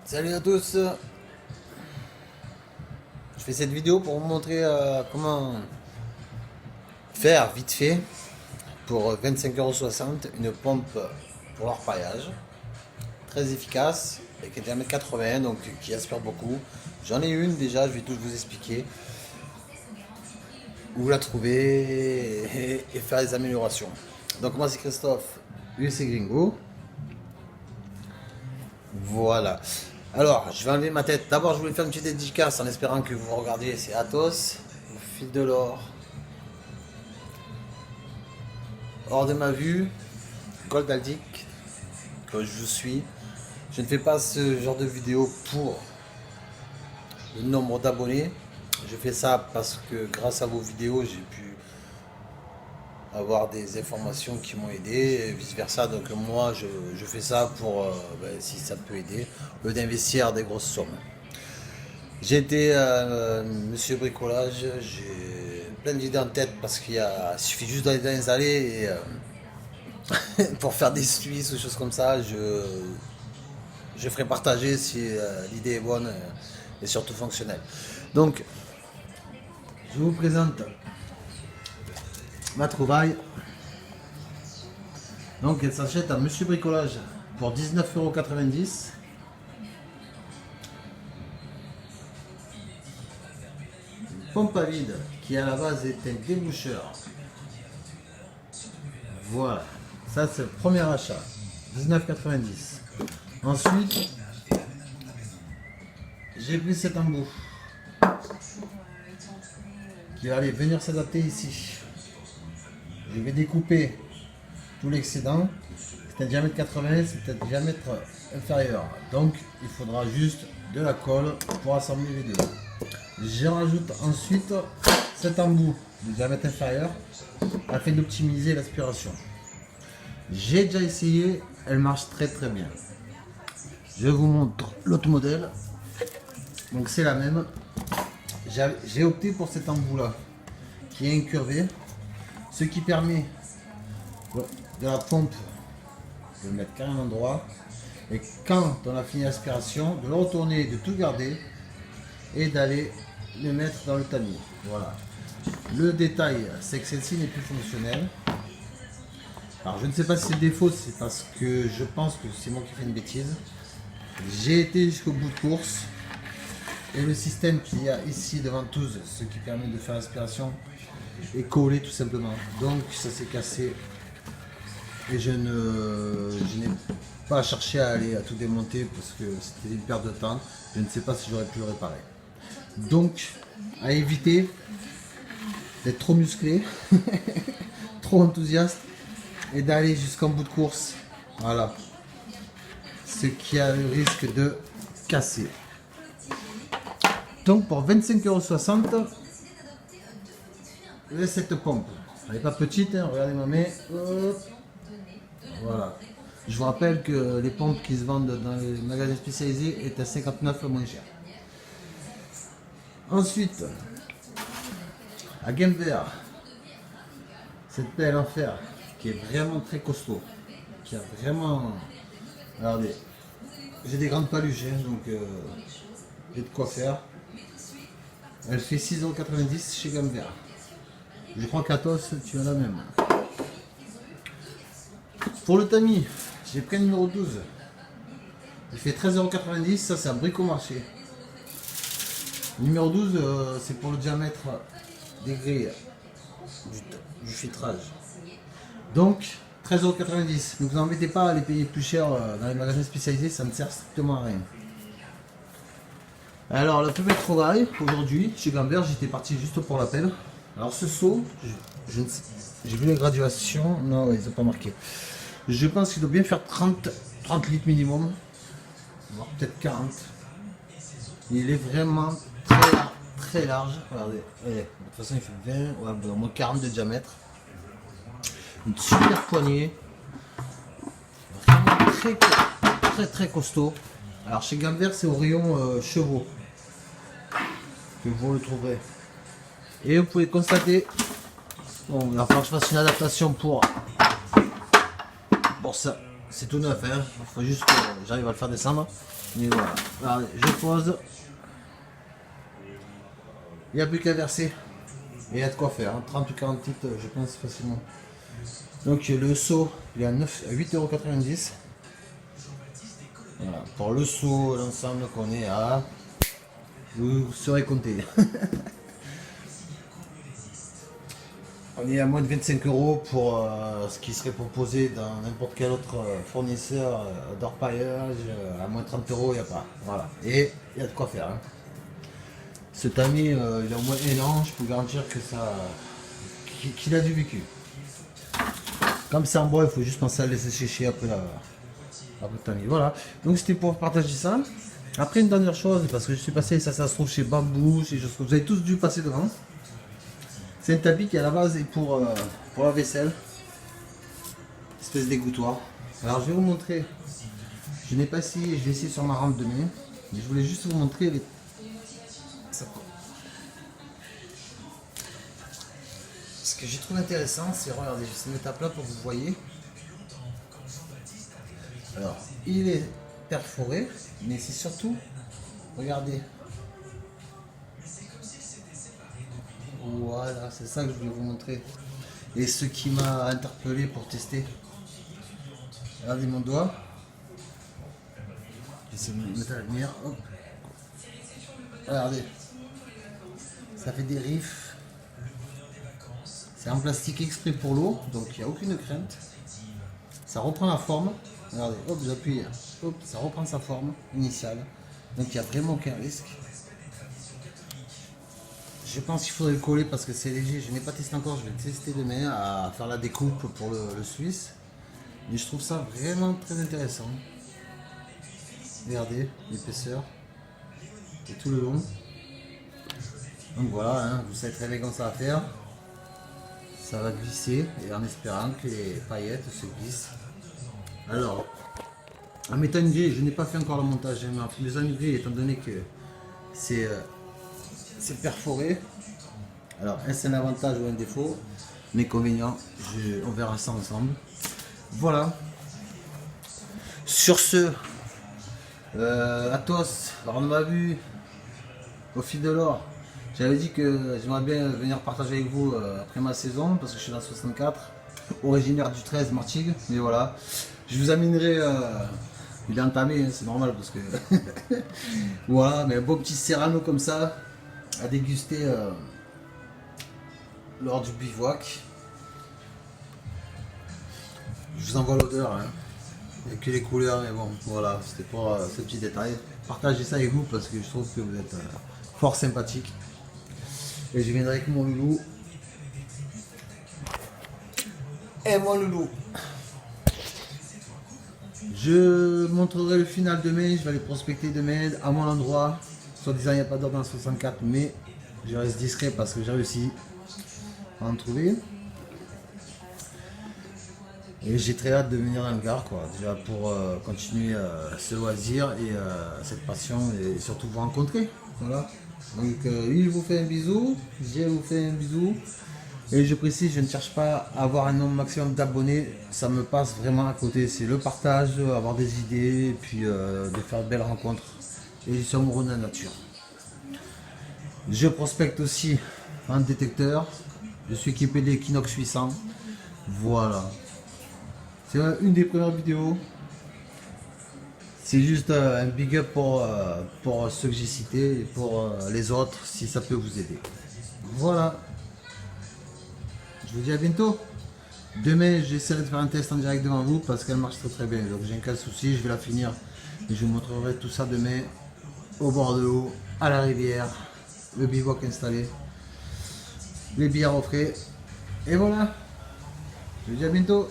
Salut à tous. Je fais cette vidéo pour vous montrer comment faire vite fait pour 25,60 € une pompe pour l'orpaillage. Très efficace, avec un diamètre 80, donc qui aspire beaucoup. J'en ai une déjà, je vais tout vous expliquer. Où la trouver et faire les améliorations. Donc moi c'est Christophe, UC Gringo. Voilà. Alors, je vais enlever ma tête. D'abord, je voulais faire une petite dédicace en espérant que vous regardiez. C'est Athos, au fil de l'or. Hors de ma vue, Goldaldic, que je suis. Je ne fais pas ce genre de vidéo pour le nombre d'abonnés. Je fais ça parce que grâce à vos vidéos, j'ai pu avoir des informations qui m'ont aidé et vice versa. Donc moi je fais ça pour si ça peut aider au lieu d'investir des grosses sommes. J'ai été monsieur bricolage, j'ai plein d'idées en tête parce il suffit juste d'aller dans les allées et pour faire des Suisses ou choses comme ça, je ferai partager si l'idée est bonne et surtout fonctionnelle. Donc je vous présente ma trouvaille. Donc elle s'achète à Monsieur Bricolage pour 19,90 €. Une pompe à vide qui à la base est un déboucheur. Voilà, ça c'est le premier achat, 19,90 €. Ensuite, j'ai pris cet embout qui va aller venir s'adapter ici. Je vais découper tout l'excédent. C'est un diamètre 80, c'est un diamètre inférieur. Donc il faudra juste de la colle pour assembler les deux. Je rajoute ensuite cet embout du diamètre inférieur afin d'optimiser l'aspiration. J'ai déjà essayé, elle marche très bien. Je vous montre l'autre modèle. Donc c'est la même. J'ai opté pour cet embout là qui est incurvé, ce qui permet de la pompe de le mettre carrément droit et quand on a fini l'aspiration de le retourner, de tout garder et d'aller le mettre dans le tamis. Voilà. Le détail c'est que celle-ci n'est plus fonctionnelle. Alors je ne sais pas si c'est défaut, c'est parce que je pense que c'est moi qui fais une bêtise. J'ai été jusqu'au bout de course et le système qu'il y a ici de ventouse, ce qui permet de faire l'aspiration, est collé tout simplement. Donc ça s'est cassé et je n'ai pas cherché à aller à tout démonter parce que c'était une perte de temps. Je ne sais pas si j'aurais pu le réparer. Donc à éviter d'être trop musclé, trop enthousiaste et d'aller jusqu'en bout de course. Voilà. Ce qui a le risque de casser. Donc pour 25,60 €, cette pompe. Elle n'est pas petite, hein, regardez ma main. Hop. Voilà. Je vous rappelle que les pompes qui se vendent dans les magasins spécialisés est à 59 € moins cher. Ensuite, à Gamver, cette pelle en fer qui est vraiment très costaud, qui a vraiment, regardez, j'ai des grandes paluches, hein, donc j'ai de quoi faire. Elle fait 6,90 € chez Gamver. Je crois qu'Athos, tu as la même. Pour le tamis, j'ai pris le numéro 12. Il fait 13,90 €, ça c'est un bricomarché. Numéro 12, c'est pour le diamètre des grilles du filtrage. Donc 13,90 €. Ne vous embêtez pas à les payer plus cher dans les magasins spécialisés, ça ne sert strictement à rien. Alors la plus belle trouvaille aujourd'hui chez Gamver, j'étais parti juste pour l'appel. Alors ce seau, j'ai vu les graduations, non ils n'ont pas marqué. Je pense qu'il doit bien faire 30 litres minimum, voire peut-être 40. Il est vraiment très large. Regardez, de toute façon il fait 20, ouais, au moins 40 de diamètre. Une super poignée, vraiment très costaud. Alors chez Gamver c'est au rayon chevaux que vous le trouverez. Et vous pouvez constater, bon, il va falloir que je fasse une adaptation pour ça. C'est tout neuf, hein. Il faut juste que j'arrive à le faire descendre. Mais voilà. Allez, je pose. Il n'y a plus qu'à verser. Et il y a de quoi faire. Hein. 30 ou 40 litres, je pense facilement. Donc le seau, il est à 8,90 €. Voilà. Pour le seau, l'ensemble qu'on est à... Vous serez compté. On est à moins de 25 € pour ce qui serait proposé dans n'importe quel autre fournisseur d'orpaillage. À moins de 30 €, il n'y a pas. Voilà. Et il y a de quoi faire. Hein. Cet ami, il a au moins un an, je peux garantir que ça, qu'il a du vécu. Comme c'est en bois, il faut juste penser à le laisser sécher après le tamis. Voilà. Donc c'était pour partager ça. Après une dernière chose, parce que je suis passé, ça se trouve chez Bambou, chez choses que vous avez tous dû passer devant. C'est un tapis qui à la base est pour la vaisselle. Espèce d'égouttoir. Alors je vais vous montrer. Je n'ai pas essayé, je vais essayer sur ma rampe demain. Mais je voulais juste vous montrer les. Ce que j'ai trouvé intéressant, c'est, regardez, je vais se mettre à plat pour que vous voyez. Alors, il est perforé, mais c'est surtout, regardez. Voilà, c'est ça que je voulais vous montrer. Et ce qui m'a interpellé pour tester. Regardez mon doigt. J'essaie de mettre à la lumière. Hop. Regardez. Ça fait des riffs. C'est en plastique exprès pour l'eau, donc il n'y a aucune crainte. Ça reprend la forme. Regardez, hop, j'appuie. Hop, ça reprend sa forme initiale. Donc il n'y a vraiment aucun risque. Je pense qu'il faudrait le coller parce que c'est léger. Je n'ai pas testé encore, je vais tester demain à faire la découpe pour le Suisse. Mais je trouve ça vraiment très intéressant. Regardez l'épaisseur et tout le long. Donc voilà, hein, vous savez très bien comment ça va faire. Ça va glisser et en espérant que les paillettes se glissent. Alors, en mettant une grille, je n'ai pas fait encore le montage. Mais en grille, étant donné que c'est perforé. Alors, est-ce un avantage ou un défaut? L'inconvénient, on verra ça ensemble. Voilà. Sur ce, Athos, alors on m'a vu au fil de l'or. J'avais dit que j'aimerais bien venir partager avec vous après ma saison, parce que je suis dans 64, originaire du 13 Martigues, mais voilà. Je vous amènerai, il est entamé, hein, c'est normal, parce que voilà, mais un beau petit serrano comme ça, à déguster lors du bivouac. Je vous envoie l'odeur, hein. Il n'y a que les couleurs, mais bon, voilà, c'était pour ce petit détail. Partagez ça avec vous, parce que je trouve que vous êtes fort sympathique. Et je viendrai avec mon loulou. Et mon loulou. Je montrerai le final demain. Je vais aller prospecter demain à mon endroit. Soit disant il n'y a pas d'or dans le 64, mais je reste discret parce que j'ai réussi à en trouver. Et j'ai très hâte de venir dans le Gard, quoi. Déjà pour continuer ce loisir et cette passion et surtout vous rencontrer. Voilà. Donc il vous fait un bisou, je vous fais un bisou. Et je précise, je ne cherche pas à avoir un nombre maximum d'abonnés, ça me passe vraiment à côté. C'est le partage, avoir des idées, et puis de faire de belles rencontres. Et je suis amoureux de la nature. Je prospecte aussi un détecteur. Je suis équipé de l'Equinox 800. Voilà. C'est une des premières vidéos. C'est juste un big up pour ceux que j'ai cités et pour les autres, si ça peut vous aider. Voilà. Je vous dis à bientôt. Demain, j'essaierai de faire un test en direct devant vous parce qu'elle marche très bien. Donc j'ai un cas de souci, je vais la finir. Et je vous montrerai tout ça demain au bord de l'eau, à la rivière, le bivouac installé, les bières au frais. Et voilà. Je vous dis à bientôt.